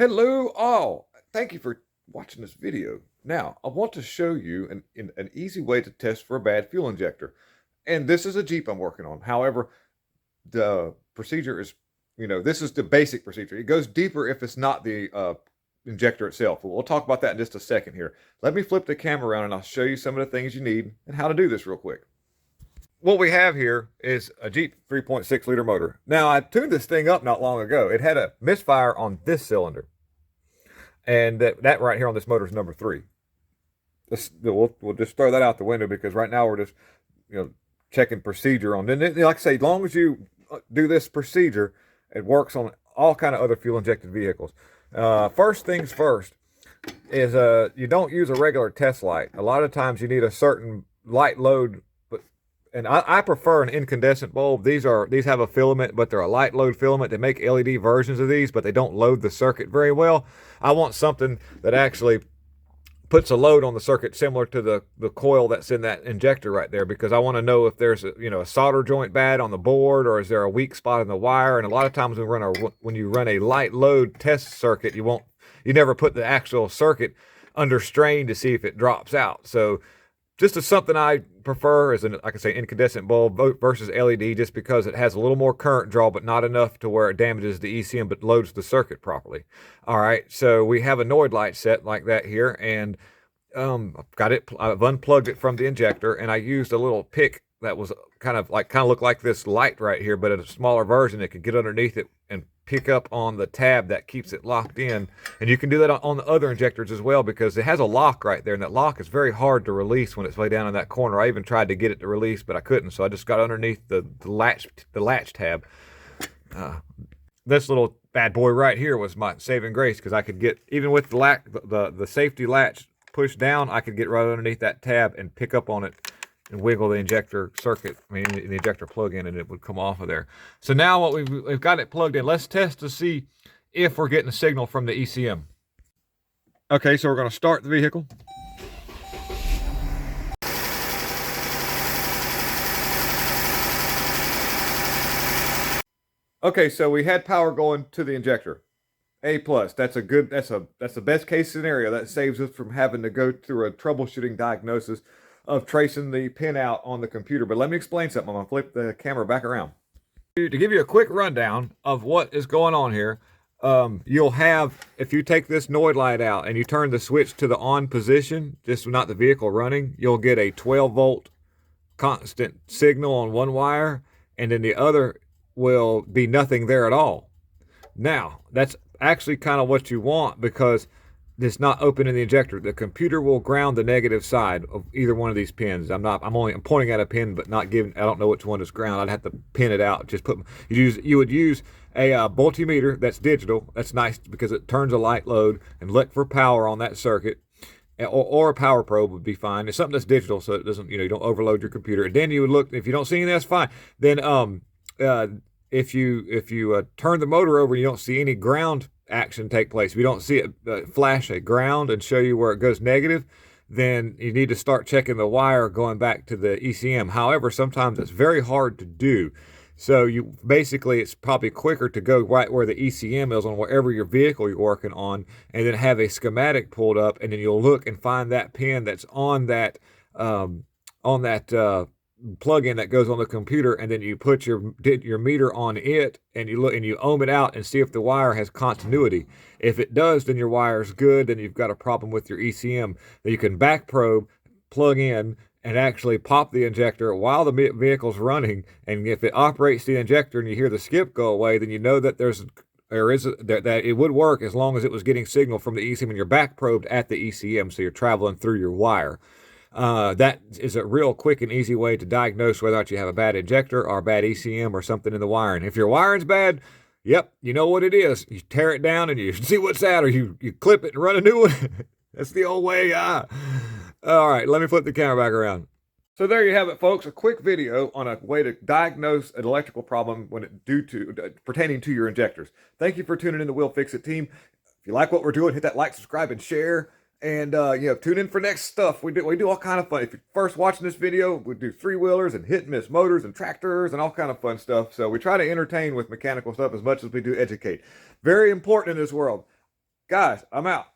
Hello all. Thank you for watching this video. Now, I want to show you an easy way to test for a bad fuel injector. And this is a Jeep I'm working on. However, the procedure is, this is the basic procedure. It goes deeper if it's not the injector itself. We'll talk about that in just a second here. Let me flip the camera around and I'll show you some of the things you need and how to do this real quick. What we have here is a Jeep 3.6 liter motor. Now, I tuned this thing up not long ago. It had a misfire on this cylinder. And that right here on this motor is number 3. We'll just throw that out the window because right now we're just, checking procedure on. Then, like I say, as long as you do this procedure, it works on all kind of other fuel injected vehicles. First things first is you don't use a regular test light. A lot of times you need a certain light load. And I prefer an incandescent bulb. These have a filament, but they're a light load filament. They make LED versions of these, but they don't load the circuit very well. I want something that actually puts a load on the circuit similar to the coil that's in that injector right there, because I want to know if there's a solder joint bad on the board, or is there a weak spot in the wire. And a lot of times when you run a light load test circuit, you never put the actual circuit under strain to see if it drops out. So just as something I prefer is like I say, incandescent bulb versus LED, just because it has a little more current draw, but not enough to where it damages the ECM, but loads the circuit properly. All right, so we have a Noid light set like that here, and I've unplugged it from the injector, and I used a little pick that was kind of looked like this light right here, but in a smaller version. It could get underneath it and pick up on the tab that keeps it locked in. And you can do that on the other injectors as well, because it has a lock right there, and that lock is very hard to release when it's way down in that corner. I even tried to get it to release, but I couldn't, so I just got underneath the latch tab. This little bad boy right here was my saving grace, because I could get, even with the safety latch pushed down, I could get right underneath that tab and pick up on it and wiggle the injector circuit, the injector plug in, and it would come off of there. So now what we've got it plugged in. Let's test to see if we're getting a signal from the ECM. Okay, so we're going to start the vehicle. Okay, so we had power going to the injector. A+. That's the best case scenario. That saves us from having to go through a troubleshooting diagnosis of tracing the pin out on the computer. But let me explain something. I'm going to flip the camera back around. To give you a quick rundown of what is going on here, you'll have, if you take this Noid light out and you turn the switch to the on position, just not the vehicle running, you'll get a 12-volt constant signal on one wire, and then the other will be nothing there at all. Now, that's actually kind of what you want, because it's not open in the injector. The computer will ground the negative side of either one of these pins. I'm pointing at a pin, but not giving. I don't know which one is ground. I'd have to pin it out. You would use a multimeter that's digital. That's nice because it turns a light load, and look for power on that circuit. Or a power probe would be fine. It's something that's digital, so it doesn't, you don't overload your computer. And then you would look. If you don't see anything, that's fine. Then if you turn the motor over and you don't see any ground action take place, if you don't see it flash a ground and show you where it goes negative, then you need to start checking the wire going back to the ECM. However, sometimes it's very hard to do. So it's probably quicker to go right where the ECM is on whatever your vehicle you're working on, and then have a schematic pulled up, and then you'll look and find that pin that's on that plug-in that goes on the computer, and then you put your meter on it, and you look and you ohm it out and see if the wire has continuity. If it does, then your wire is good. Then you've got a problem with your ECM. Then you can back probe, plug in, and actually pop the injector while the vehicle's running. And if it operates the injector and you hear the skip go away, then you know that that it would work as long as it was getting signal from the ECM, and you're back probed at the ECM, so you're traveling through your wire. That is a real quick and easy way to diagnose whether or not you have a bad injector or a bad ECM or something in the wiring. If your wiring's bad, yep, you know what it is. You tear it down and you see what's that, or you clip it and run a new one. That's the old way. All right, let me flip the camera back around. So there you have it, folks. A quick video on a way to diagnose an electrical problem pertaining to your injectors. Thank you for tuning in to We'll Fix It team. If you like what we're doing, hit that like, subscribe, and share. And tune in for next stuff. We do all kind of fun. If you're first watching this video, we do 3-wheelers and hit and miss motors and tractors and all kind of fun stuff. So we try to entertain with mechanical stuff as much as we do educate. Very important in this world. Guys, I'm out.